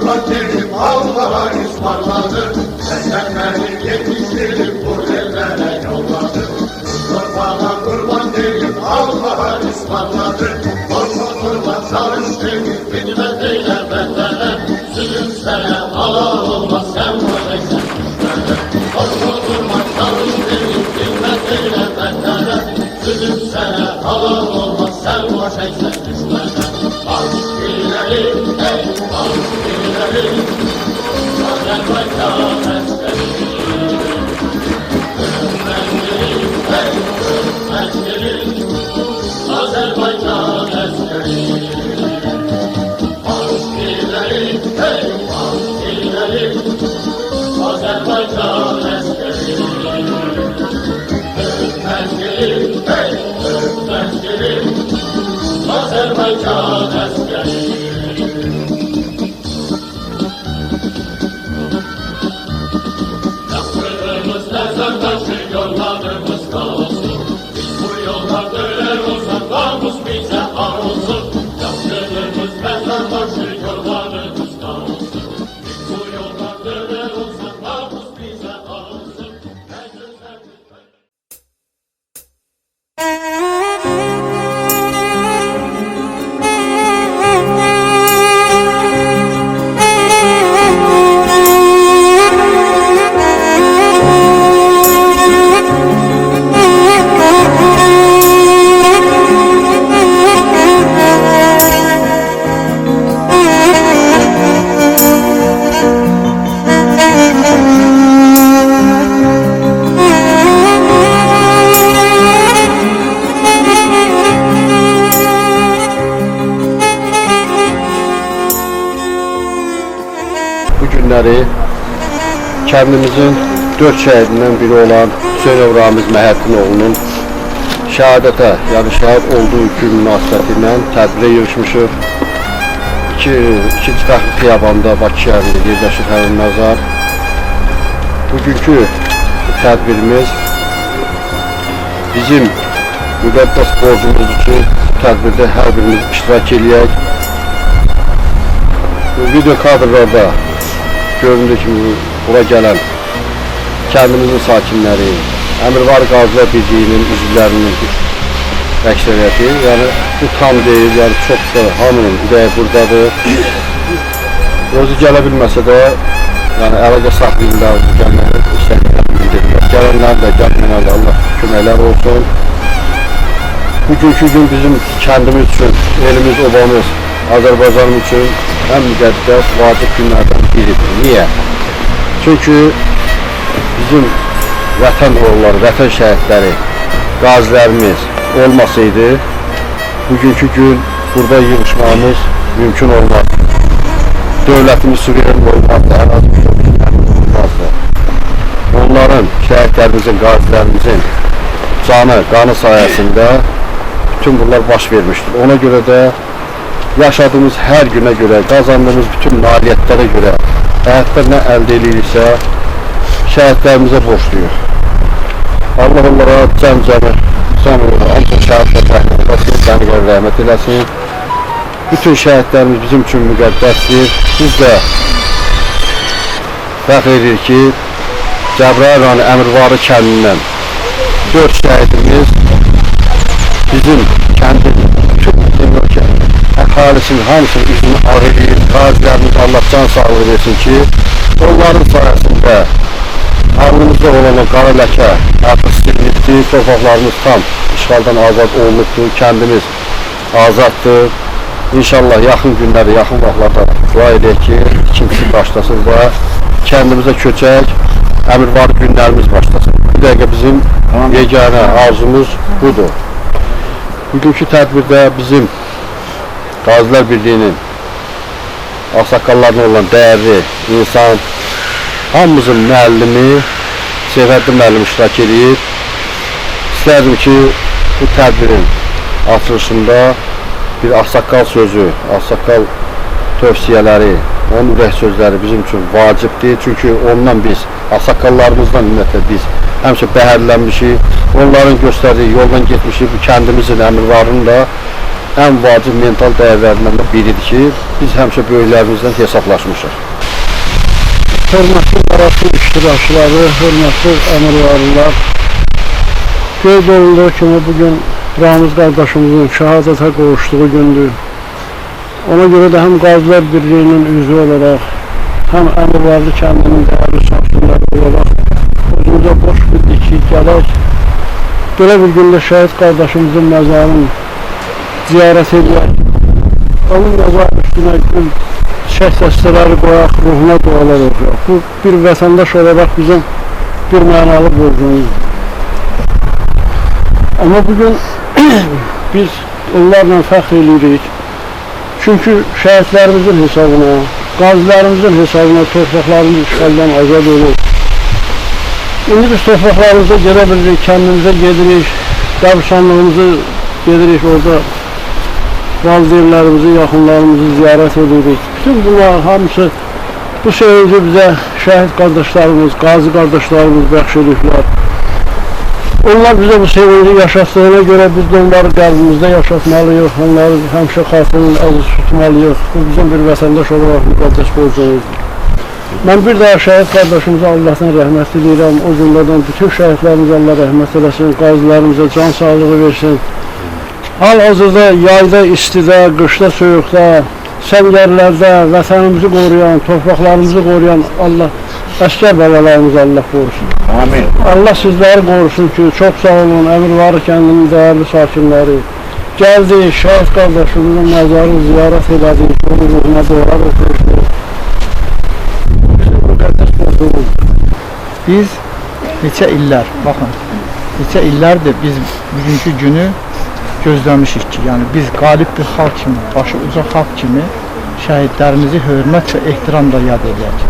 kurban dedim Allah'a ısmarladı. Senden beni yetiştirip bu ellere yolladı. Kurban kurban dedim Allah'a ısmarladı. Korkma kurban çalış dedim bilmez eyle bendene. Sülüm sene Allah olmaz sen vuraysan düşmene. Korkma kurban çalış dedim bilmez eyle bendene. Sülüm sene Allah olmaz sen vuraysan düşmene. Ileri, hey, ileri, Azerbaycan askeri. Azerbaycan askeri. İleri, hey, ileri, Azerbaycan askeri. Hey, Azerbaycan askeri. Taşı yollarımız kalsın. Biz bu yolda döner olsak namus bize olsun. Yaptığımız mezar taşı yollarımız kalsın. Biz bu yolda döner olsak namus bize olsun. Günləri kəndimizin 4 şəhədindən biri olan Hüseyn Ramiz Məhəddinoğlu'nun şəhadətə, yəni şəhid olduğu gün münasibətilə tədbirə yığışmışıq. İkinci Fəxri Xiyabanda Bakı şəhərində yerləşir həmin məzar. Bugünkü tədbirimiz bizim müqəddəs borcumuz üçün tədbirdə hər birimiz iştirak edək. Video kadrlarda göründüğü kimi bura gələn kəndimizin sakinləri, Əmirvar Qazilər Birliyinin üzvlərinin əksəriyyəti, yəni bu tam deyil, yəni çox da hamının ürəyi buradadır. Özü gələ bilməsə də, yəni əlaqə saxlayırlar, gəlməli istəklərini bildirirlər. Gələnlər də, gəlməyənlər də Allah köməklər olsun. Bugünkü gün bizim kəndimiz üçün, elimiz, obamız, Azərbaycanım üçün ən müqəddəs, vacib günlərdən biridir. Niyə? Çünki bizim vətən oğulları, vətən şəhidləri, qazilərimiz olmasaydı, bugünkü gün burada yığışmamız mümkün olmaz. Dövlətimiz suveren olmazdı, ərazi bütünlüyümüz olmazdı. Onların, şəhidlərimizin, qazilərimizin canı, qanı sayəsində bütün bunlar baş vermişdir. Ona görə də yaşadığımız hər günə görə, qazandığımız bütün nailiyyətlərə görə həyatda nə əldə ediriksə şəhidlərimizə borçluyuq. Allah onlara cəmcəmi, ancaq şəhidlərə rəhmət eləsin. Bütün şəhidlərimiz bizim üçün müqəddəsdir. Biz də fəxr edirik ki, Cəbrayıl rayonu Əmirvarı kəndindən 4 şəhidimiz bizim kəndin əhalisinin hamısının üzünü ağ edir. Qazilərimiz Allah can sağlığı versin ki, onların sayəsində ağlımızda olan o qara ləkə artıq silinibdir, torpaqlarımız tam işğaldan azad olunubdur, kəndimiz azaddır. İnşallah yaxın günləri, yaxın vaxtlarda dua edək ki, ikincisi başlasın və kəndimizə köçək, Əmirvar günlərimiz başlasın. Bu dəqiqə bizim yeganə arzumuz budur. Bugünkü tədbirdə bizim Qazilər Birliyinin ağsaqqallarına olan dəyərli insan, hamımızın müəllimi, Seyfəddin müəllim iştirak edir. İstərdim ki, bu tədbirin açılışında bir ağsaqqal sözü, ağsaqqal tövsiyələri, onun ürək sözləri bizim üçün vacibdir. Çünki ondan biz, ağsaqqallarımızdan ümumiyyətlə biz həmişə bəhərlənmişik, onların göstərdiyi yoldan getmişik, bu kəndimizin, Əmirvarının da ən vacib mental dəyərlərindən biridir ki, biz həmişə böyüklərimizdən hesablaşmışıq. Hörmətli mərasım iştirakçıları, hörmətli əmirvarlılar, qeyd olunduğu kimi bugün Ramiz qardaşımızın şəhadətə qovuşduğu gündür. Ona görə də həm Qazilər Birliyinin üzvü olaraq, həm Əmirvarlı kəndinin dəyərli sakinləri olaraq özümüzə boş bildik ki, gələk belə bir gündə şəhid qardaşımızın məzarını ziyarət edək. Onun məzarı üstünə gül çiçək dəstələri qoyaq, ruhuna dualar oxuyaq. Bu bir vətəndaş olaraq bizim bir mənalı borcumuzdur. Amma bugün biz onlarla fəxr edirik. Çünki şəhidlərimizin hesabına, qazilərimizin hesabına torpaqlarımız işğaldan azad olur. İndi biz torpaqlarımıza gedə bilirik, kəndimizə gedirik, qəbirstanlığımızı gedirik, orada valideynlərimizi, yaxınlarımızı ziyarət edirik. Bütün bunlar hamısı bu sevinci bizə şəhid qardaşlarımız, qazi qardaşlarımız bəxş ediblər. Onlar bizə bu sevinci yaşatdığına görə biz də onları qəlbimizdə yaşatmalıyıq, onları həmişə xatırının əziz tutmalıyıq. Bu bizim bir vətəndaş olaraq müqəddəs borcumuzdur. Mən bir daha şəhid qardaşımıza Allahdan rəhmət diləyirəm. O cümlədən bütün şəhidlərimizə Allah rəhmət eləsin, qazilərimizə can sağlığı versin. Hal-hazırda yayda, istidə, qışda, soyuqda, səngərlərdə vətənimizi qoruyan, torpaqlarımızı qoruyan Allah əskər bəlalarımızı Allah qorusun. Amin. Allah sizləri qorusun ki, çox sağ olun, Əmirvarlı kəndinin dəyərli sakinləri. Gəldik, şəhid qardaşımızın məzarını ziyarət elədik, onun ruhuna dualar oxuyuruz. Bizim müqəddəs borcumuzdur. Biz neçə illər, baxın, neçə illərdir biz bugünkü günü gözləmişik ki, yəni biz qalib bir xalq kimi, başı uca xalq kimi şəhidlərimizi hörmət və ehtiramla yad edək.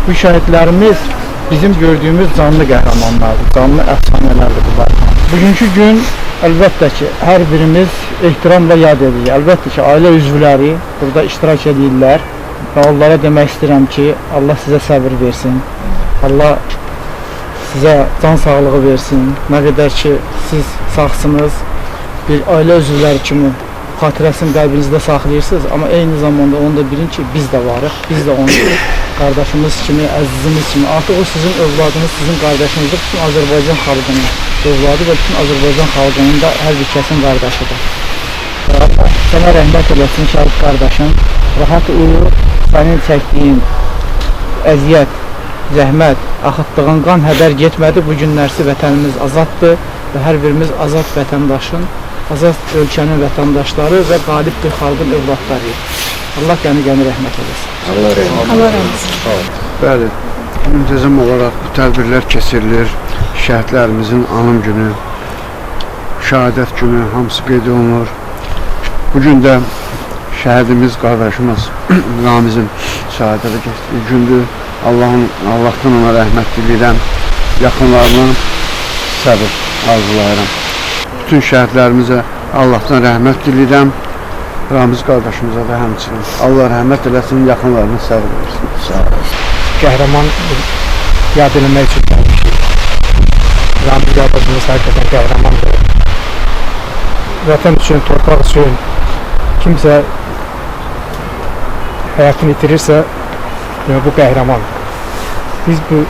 Bu şəhidlərimiz bizim gördüyümüz canlı qəhrəmanlardır, canlı əfsanələrdir bunlar. Bugünkü gün əlbəttə ki, hər birimiz ehtiramla yad edirik. Əlbəttə ki, ailə üzvləri burada iştirak edirlər və onlara demək istəyirəm ki, Allah sizə səbir versin, Allah sizə can sağlığı versin. Nə qədər ki, siz sağsınız, bir ailə üzvləri kimi xatirəsini qəlbinizdə saxlayırsınız, amma eyni zamanda onu da bilin ki, biz də varıq, biz də onun qardaşımız kimi, əzizimiz kimi, artıq o sizin övladınız, sizin qardaşınızdır, bütün Azərbaycan xalqının övladı və bütün Azərbaycan xalqının da hər bir kəsin qardaşıdır. Allah sənə rəhmət eləsin, şəhid qardaşım, rahat uyu, sənin çəkdiyin əziyyət, zəhmət, axıtdığın qan hədər getmədi, bu günlərsi vətənimiz azaddır və hər birimiz azad vətəndaşın, azad ölkənin vətəndaşları və qalib bir xalqın övladlarıyıq. Allah qəni rəhmət eləsin. Allah rəhmət eləsin. Bəli, müntəzəm olaraq bu tədbirlər keçirilir. Şəhidlərimizin anım günü, şəhadət günü hamısı qeyd olunur. Bugün də şəhidimiz, qardaşımız Ramizin şəhadətə keçdiyi gündür. Allahdan ona rəhmət diləyirəm, yaxınlarına səbir arzulayıram. Bütün şəhidlərimizə Allahdan rəhmət diləyirəm, Ramiz qardaşımıza da həmçinin. Allah rəhmət eləsin, yaxınlarına səbir versin. Sağ olun. Qəhrəman yad eləmək üçün gəlmişik. Ramiz qardaşımız həqiqətən qəhrəmandır. Vətən üçün, torpaq üçün kimsə həyatını itirirsə, bu qəhrəmandır. Biz bu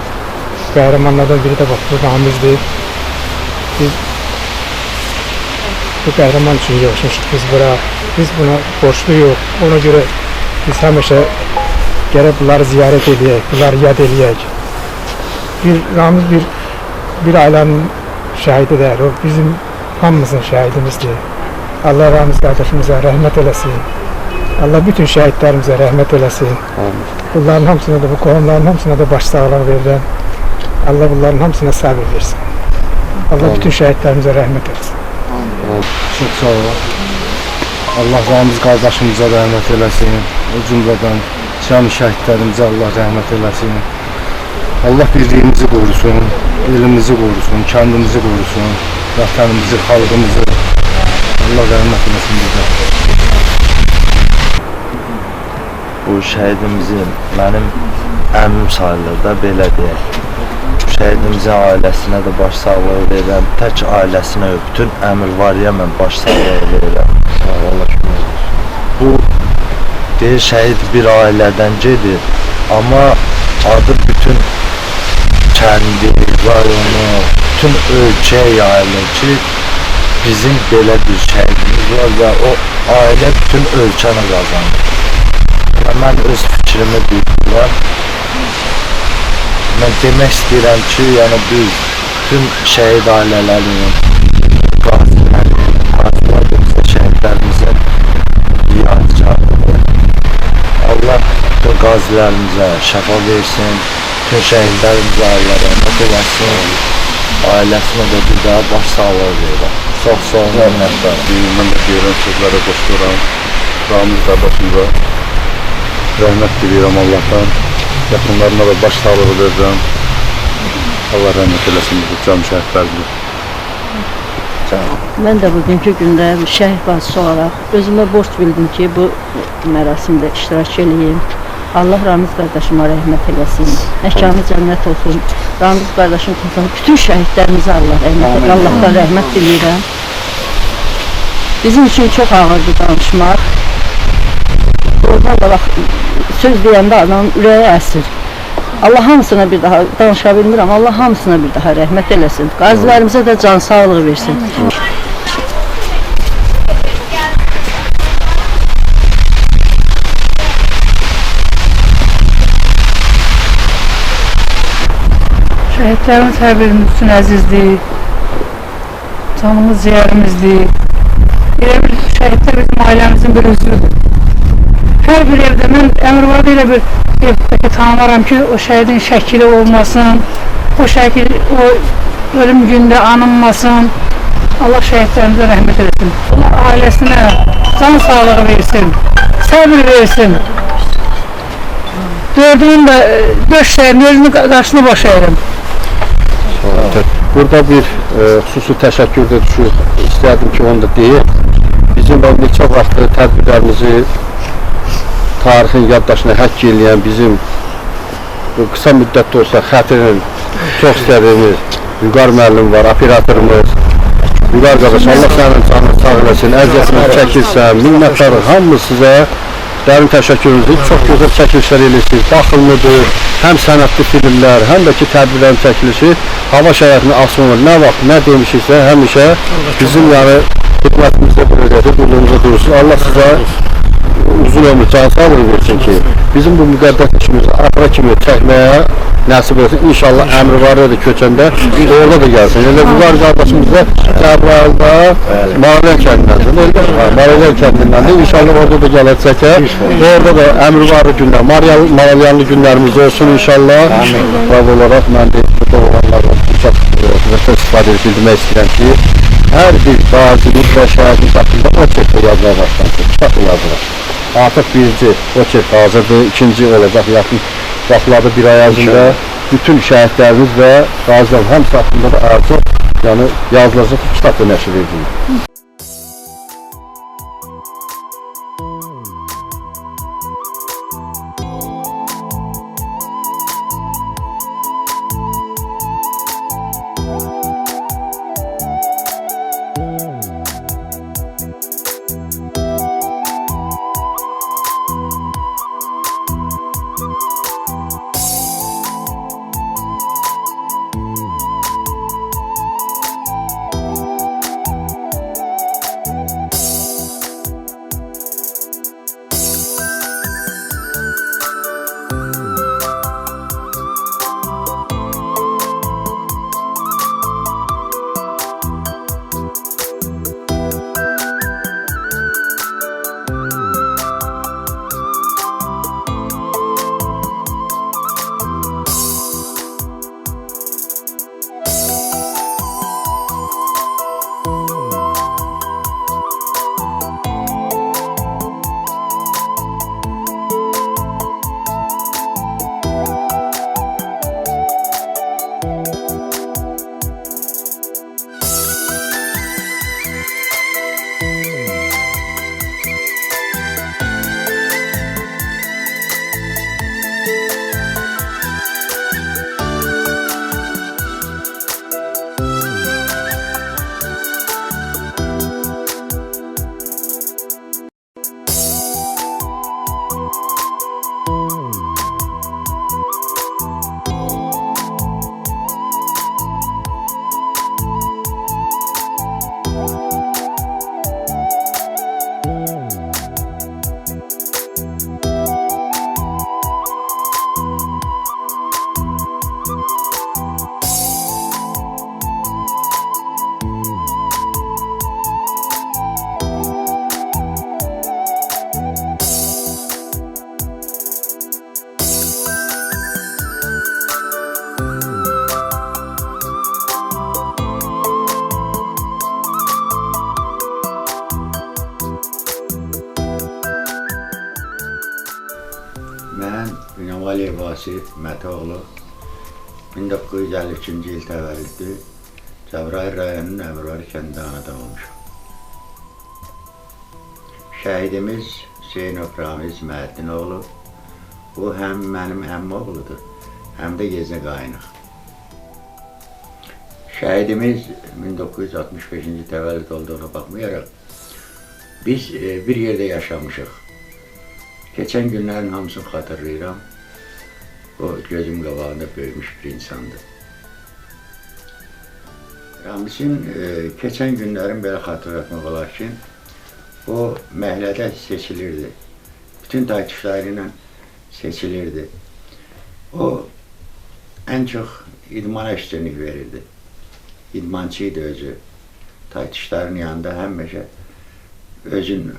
qəhrəmanlardan biri də bu Ramizdir. Biz bu qəhrəman üçün yığışmışıq biz bura. Biz buna borçluyuq. Ona görə biz həmişə gərək bunları ziyarət edək, bunları yad edək. Ramiz bir ailənin şəhididir. O bizim hamımızın şəhidimizdir. Allah Ramiz qardaşımıza rəhmət eləsin. Allah bütün şəhidlərimizə rəhmət eləsin. Bunların hamısına da, bu qohumların hamısına da baş sağlığı verirəm. Allah bunların hamısına səbir versin. Allah bütün şəhidlərimizə rəhmət eləsin. Çox sağ olun. Allah Ramiz qardaşımıza rəhmət eləsin. O cümlədən şən şəhidlərimizə Allah rəhmət eləsin. Allah birliyimizi qorusun, elimizi qorusun, kəndimizi qorusun, vətənimizi, xalqımızı. Allah rəhmət eləsin bizə. Bu şəhidimizin mənim əmim sayılır da, belə deyək. Şəhidimizin ailəsinə də baş sağlığı verirəm, tək ailəsinə, bütün Əmirvarıya mən baş sağlığı verirəm. Allah şükür olsun. Bu deyir şəhid bir ailədən gedir, amma adı bütün kəndi, rayonu, bütün ölkəyə yayılır ki, bizim belə bir şəhidimiz var və o ailə bütün ölkəni qazanır. Yəni, mən öz fikrimi bildirəm. Mən demək istəyirəm ki, yəni biz bütün şəhid ailələrinin, qazilərin, şəhidlərimizin yadigarıdır. Allah bütün qazilərimizə şəfa versin, bütün şəhidlərimizə Allah rəhmət eləsin, ailəsinə də bir daha baş sağlığı verir. Çox sağ olun, minnətlər. Mən də deyirəm, sözlərə qoşduram. Ramiz qardaşımıza rəhmət diləyirəm Allahdan. Yaxınlarına da baş sağlığı verirəm. Allah rəhmət eləsin bu can şəhidlərimizə. Mən də bugünkü gündə bir şəhid bacısı olaraq özümə borc bildim ki, bu mərasimdə iştirak edeyim. Allah Ramiz qardaşıma rəhmət eləsin, məkanı cənnət olsun. Ramiz qardaşım tutun, bütün şəhidlərimizə Allah rəhmət eləsin, Allahdan rəhmət diləyirəm. Bizim üçün çox ağırdır danışmaq. Oradan da bax, söz deyəndə adam ürəyə əsir. Allah hamısına bir daha danışa bilmirəm, Allah hamısına bir daha rəhmət eləsin. Qazilərimizə də can sağlığı versin. Şəhidlərimiz hər birimiz üçün əzizdir, canımız, ciğərimizdir. Elə bir şəhidlər bizim ailəmizin bir üzvüdür. Hər bir evdə, mən Əmirvarda elə bir evdəki tanımaram ki, o şəhidin şəkili olmasın, o şəkil, o ölüm gündə anılmasın. Allah şəhidlərimizə rəhmət eləsin. Allah ailəsinə can sağlığı versin, səbir versin. Dördünün də, dörd şəhidin özünü qarşını boş eğirim. Burada bir xüsusi təşəkkür də düşür. İstərdim ki, onu da deyim. Bizim neçə vaxtı tədbirlərimizi tarixin yaddaşına həkk eləyən bizim qısa müddətdə olsa xətirin çox istədiyimiz Vüqar müəllim var, operatorumuz. Vüqar qardaş, Allah sənin canını sağ eləsin, əziyyətini çəkirsən, minnətdarıq, hamımız sizə dərin təşəkkürünüzü, çox gözəl çəkilişlər eləyirsiniz, baxımlıdır, həm sənətli filmlər, həm də ki tədbirlərin çəkilişi, hava şəraitini asılmır, nə vaxt, nə demişiksə, həmişə bizim yəni xidmətimizdə bölgədə qulluğumuza durursunuz. Allah sizə uzun ömür can sağlığı versin ki, bizim bu müqəddəs işimizi axıra kimi çəkməyə nəsib olsun. İnşallah Əmirvarıya da köçəndə orada da gəlsin. Elə Vüqar qardaşımız da Cəbrayılda Maralyan kəndindəndir. Maralyan kəndindəndir. İnşallah orada da gələcəkə. Orada da Əmirvarı günlər, Maralyanlı günlərimiz olsun inşallah. Qav olaraq mən də burada olanlarla istifadə edilmək istəyirəm ki, hər bir qazimiz və şəhidimiz haqqında o çəkdə yazmaya başlansın. Kitabı yazılır. Artıq birinci o çək hazırdır, ikinci olacaq yaxın vaxtlarda bir ay ərzində bütün şəhidlərimiz və qazilərin hamısı haqqında da artıq yəni yazılacaq kitab da nəşr edilir. Əliyev Vasif Mətoğlu 1953-cü il təvəllüdlü Cəbrayıl rayonunun Əmirvari kəndində anadan olmuşam. Şəhidimiz Hüseynov Ramiz Məhəddinoğlu, o həm mənim əmmi oğludur, həm də Gecə Qaynıq. Şəhidimiz 1965-ci təvəllüd olduğuna baxmayaraq, biz bir yerdə yaşamışıq. Keçən günlərin hamısını xatırlayıram. O gözüm qabağında böyümüş bir insandır. Ramizin keçən günlərin belə xatırlatmaq olar ki, o məhəllədə seçilirdi. Bütün taytuşları ilə seçilirdi. O ən çox idmana üstünlük verirdi. İdmançı idi özü. Taytuşların yanında həmişə özün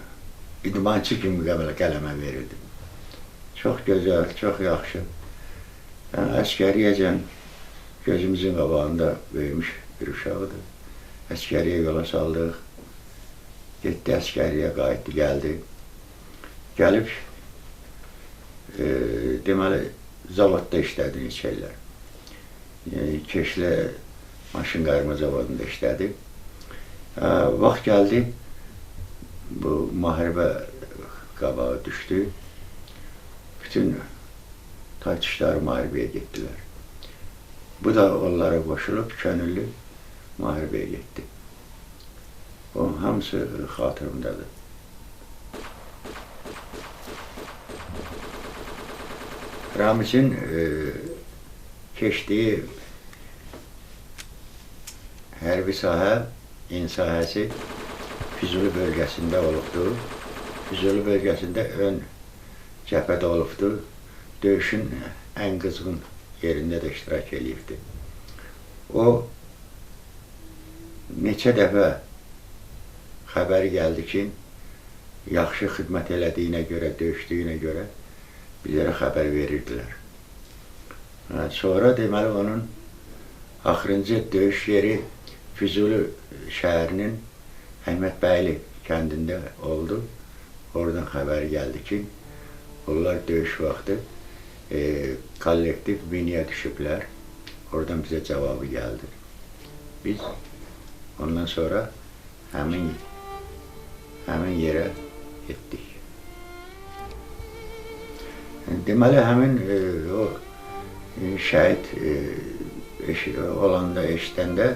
idmançı kimi qələmə verirdi. Çox gözəl, çox yaxşı. Yəni, əskəriyyəcən gözümüzün qabağında böyümüş bir uşaqdır. Əskəriyyə yola saldıq. Getdi əskəriyyə, qayıtdı, gəldi. Gəlib, deməli, zavodda işlədi neçə illər. Keşlə maşın qayırma zavodunda işlədi. Vaxt gəldi, bu müharibə qabağı düşdü. Bütün taytuşlar müharibəyə getdilər. Bu da onlara qoşulub, könüllü müharibəyə getdi. O hamısı xatırımdadır. Ramizin keçdiyi hərbi sahə, in sahəsi Füzuli bölgəsində olubdur. Füzuli bölgəsində ön cəbhədə olubdur. Döyüşün ən qızğın yerində də iştirak edibdir. O neçə dəfə xəbəri gəldi ki, yaxşı xidmət elədiyinə görə, döyüşdüyünə görə bizlərə xəbər verirdilər. Sonra deməli onun axırıncı döyüş yeri Füzuli şəhərinin Əhmədbəyli kəndində oldu. Oradan xəbər gəldi ki, onlar döyüş vaxtı kollektiv minəyə düşüblər. Oradan bizə cavabı gəldi. Biz ondan sonra həmin yerə getdik. Deməli, həmin o şəhid olanda, eşidəndə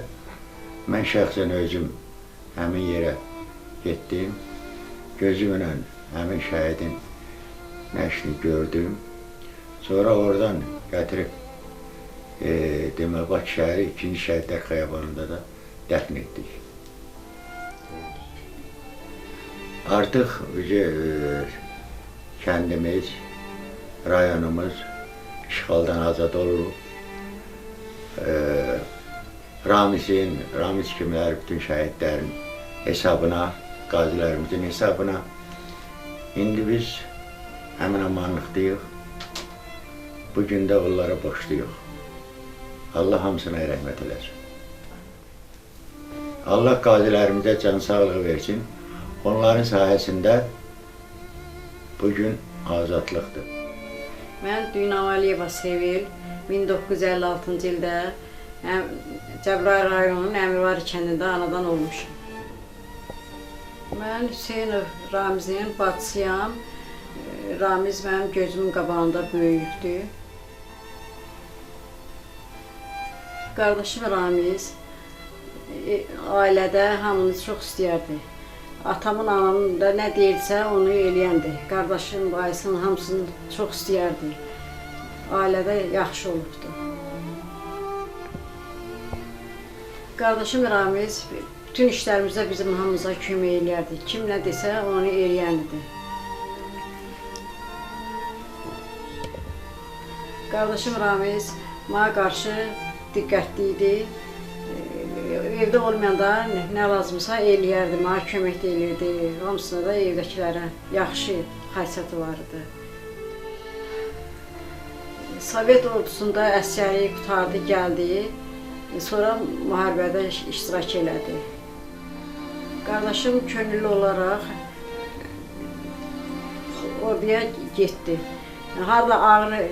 mən şəxsən özüm həmin yerə getdim. Gözümlə həmin şəhidin nəşini gördüm. Sonra oradan gətirib deməli, Bakı şəhəri 2-ci Şəhidlər Xiyabanında da dəfn etdik. Artıq kəndimiz, rayonumuz işğaldan azad olub. Ramiz kimlər, bütün şəhidlərin hesabına, qazilərimizin hesabına. İndi biz həmin amanlıqdayıq. Bugün də onlara borçluyuq. Allah hamısına rəhmət eləsin. Allah qazilərimizə can sağlığı versin. Onların sayəsində bugün azadlıqdır. Mən Düynam Aliyeva Sevil 1956-cı ildə Cəbrayıl rayonunun Əmirvari kəndində anadan olmuşam. Mən Hüseynov Ramizin bacısıyam. Ramiz mənim gözümün qabağında böyükdür. Qardaşım Ramiz ailədə hamını çox istəyərdi. Atamın, anamın da nə deyirsə onu eləyəndi. Qardaşım, Ayısının hamısını çox istəyərdi. Ailədə yaxşı olubdu. Qardaşım Ramiz bütün işlərimizdə bizim hamımıza kömək eləyərdi. Kim nə desə onu eləyəndir. Qardaşım Ramiz mənə qarşı diqqətli idi. Evdə olmayanda nə lazımsa eləyərdi, mənə kömək də eləyirdi. Hamısına da evdəkilərə yaxşı xasiyyəti var idi. Sovet ordusunda əsgərliyi qutardı, gəldi. Sonra müharibədə iştirak elədi. Qardaşım könüllü olaraq orduya getdi. Harada ağrı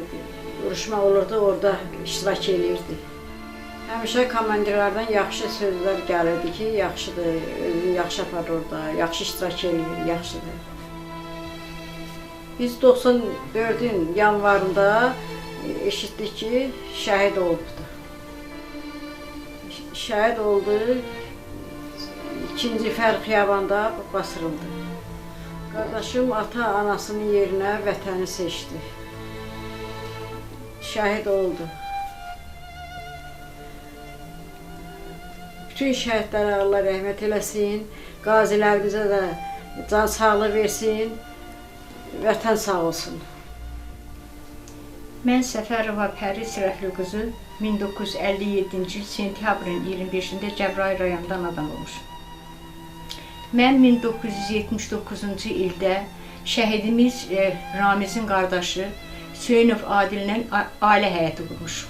vuruşma olurdu, orada iştirak eləyirdi. Həmişə komandirlərdən yaxşı sözlər gəlirdi ki, yaxşıdır, özünü yaxşı aparır orada, yaxşı iştirak eləyir, yaxşıdır. Biz 94-ün yanvarında eşitdik ki, şəhid olubdu. Şəhid oldu, 2-ci Fərq Xiyabanda basırıldı. Qardaşım ata-anasının yerinə vətəni seçdi. Şəhid oldu. Bütün şəhidlərə Allah rəhmət eləsin, qazilərimizə də can sağlığı versin, vətən sağ olsun. Mən Səfərova Pəri Sirəhli qızı 1957-ci il sentyabrın 25-də Cəbrayıl rayonundan adam olmuşum. Mən 1979-cu ildə şəhidimiz Ramizin qardaşı Hüseynov Adillə ailə həyatı qurmuşum.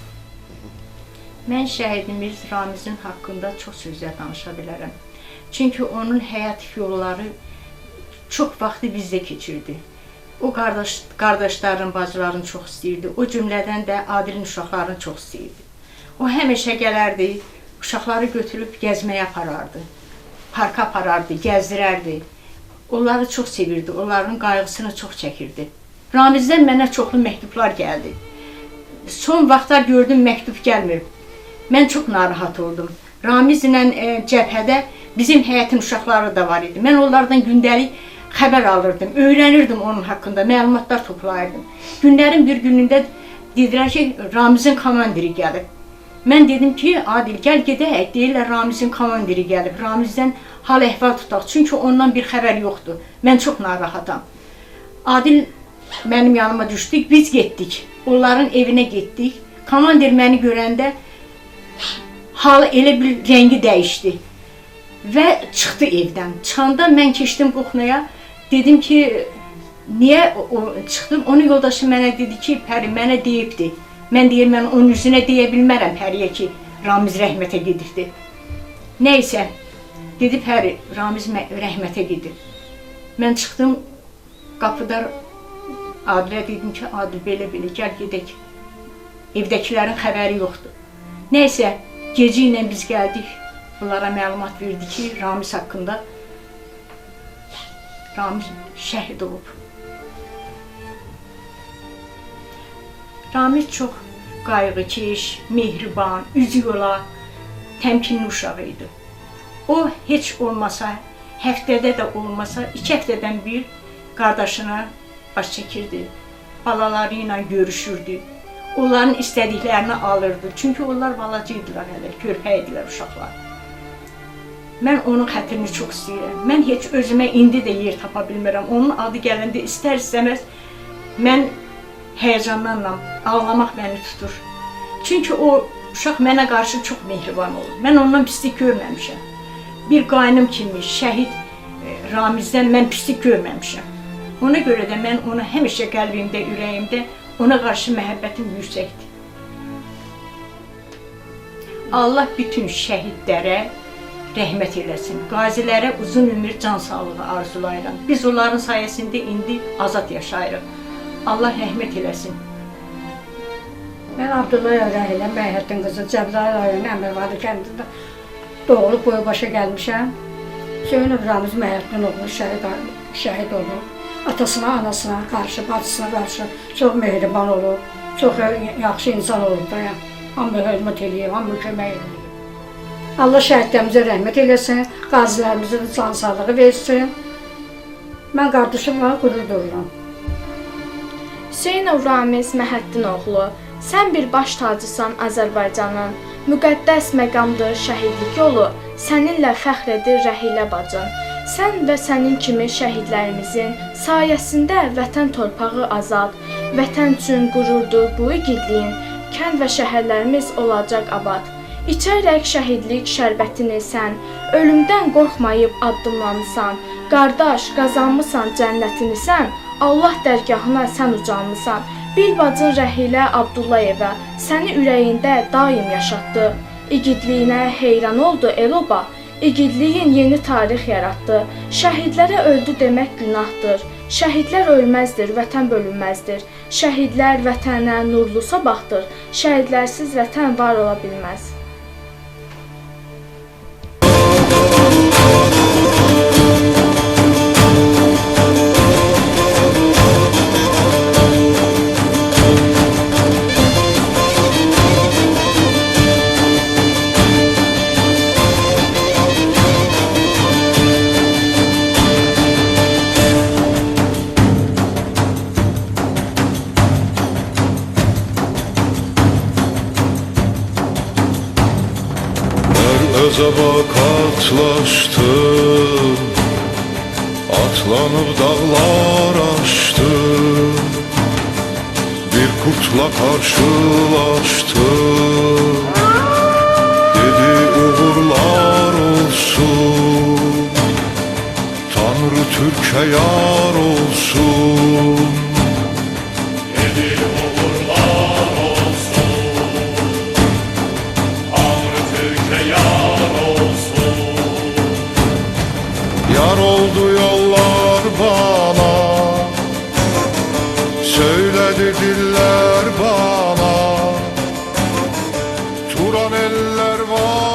Mən şəhidimiz Ramizin haqqında çox sözlər danışa bilərəm. Çünki onun həyat yolları çox vaxtı bizdə keçirdi. O qardaşların, bacılarını çox istəyirdi. O cümlədən də Adilin uşaqlarını çox istəyirdi. O həmişə gələrdi, uşaqları götürüb gəzməyə aparardı. Parka aparardı, gəzdirərdi. Onları çox sevirdi, onların qayğısını çox çəkirdi. Ramizdən mənə çoxlu məktublar gəldi. Son vaxtlar gördüm, məktub gəlmir. Mən çox narahat oldum. Ramizlə cəbhədə bizim həyətin uşaqları da var idi. Mən onlardan gündəlik xəbər alırdım, öyrənirdim onun haqqında, məlumatlar toplayırdım. Günlərin bir günündə dedilər ki, Ramizin komandiri gəlib. Mən dedim ki, Adil, gəl gedək, deyirlər Ramizin komandiri gəlib, Ramizdən hal əhval tutaq, çünki ondan bir xəbər yoxdur. Mən çox narahatam. Adil mənim yanıma düşdük, biz getdik, onların evinə getdik. Komandir məni görəndə halı elə bir rəngi dəyişdi və çıxdı evdən. Çıxanda mən keçdim Qoxnaya, dedim ki, niyə çıxdım? Onun yoldaşı mənə dedi ki, Pəri mənə deyibdi. Mən deyir, mən onun üzünə deyə bilmərəm Pəriyə ki, Ramiz rəhmətə gedirdi. Nəysə, dedi Pəri, Ramiz rəhmətə gedir. Mən çıxdım, qapıda Adilə dedim ki, Adil belə-belə, gəl gedək. Evdəkilərin xəbəri yoxdur. Nəysə, gecə ilə biz gəldik, bunlara məlumat verdi ki, Ramiz haqqında Ramiz şəhid olub. Ramiz çox qayğıkeş, mehriban, üzü yola, təmkinli uşağı idi. O, heç olmasa, həftədə də olmasa, 2 həftədən bir qardaşına baş çəkirdi. Balaları ilə görüşürdü. Onların istədiklərini alırdı. Çünki onlar balaca idilər hələ, körpə idilər uşaqlar. Mən onun xətrini çox istəyirəm. Mən heç özümə indi də yer tapa bilmirəm. Onun adı gələndə istər-istəməz mən həyəcanlarla ağlamaq məni tutur. Çünki o uşaq mənə qarşı çox mehriban olur. Mən ondan pislik görməmişəm. Bir qaynım kimi şəhid Ramizdən mən pislik görməmişəm. Ona görə də mən ona həmişə qəlbimdə, ürəyimdə ona qarşı məhəbbətim yüksəkdir. Allah bütün şəhidlərə rəhmət eləsin. Qazilərə uzun ömür, can sağlığı arzulayıram. Biz onların sayəsində indi azad yaşayırıq. Allah rəhmət eləsin. Mən Abdullayev Rəhiləm, Bəyhəddin qızı, Cəbrayıl rayonu Əmirvadı kəndində doğulub boya başa gəlmişəm. Hüseynov Ramiz Məhəddin oğlu şəhid olub. Atasına, anasına qarşı, bacısına qarşı çox mehriban olub, çox yaxşı insan olub da. Hamı hörmət eləyib, hamı kömək eləyib. Allah şəhidlərimizə rəhmət eləsin, qazilərimizə də can sağlığı versin. Mən qardaşımla qürur duyuram. Hüseynov Ramiz Məhəddin oğlu, sən bir baş tacısan Azərbaycanın, müqəddəs məqamdır şəhidlik yolu, səninlə fəxr edir Rəhilə bacın. Sən və sənin kimi şəhidlərimizin sayəsində vətən torpağı azad, vətən üçün qürurdur bu igidliyin, kənd və şəhərlərimiz olacaq abad. İçərək şəhidlik şərbətini sən, ölümdən qorxmayıb addımlamısan, qardaş qazanmısan cənnətini sən, Allah dərgahına sən ucalmısan. Bir bacın Rəhilə Abdullayevə səni ürəyində daim yaşatdı. İgidliyinə heyran oldu el-oba, igidliyin yeni tarix yaratdı. Şəhidlərə öldü demək günahdır. Şəhidlər ölməzdir, vətən bölünməzdir. Şəhidlər vətənə nurlu sabahdır. Şəhidlərsiz vətən var ola bilməz. Özəba katlaşdım, atlanıb dağlar aşdım, bir kurtla karşılaşdım, dedi uğurlar olsun, Tanrı Türk'e yar olsun. Dedi uğurlar olsun, Tanrı Türk'e yar olsun. Yar oldu yollar bana, söyledi diller bana, Turan eller var.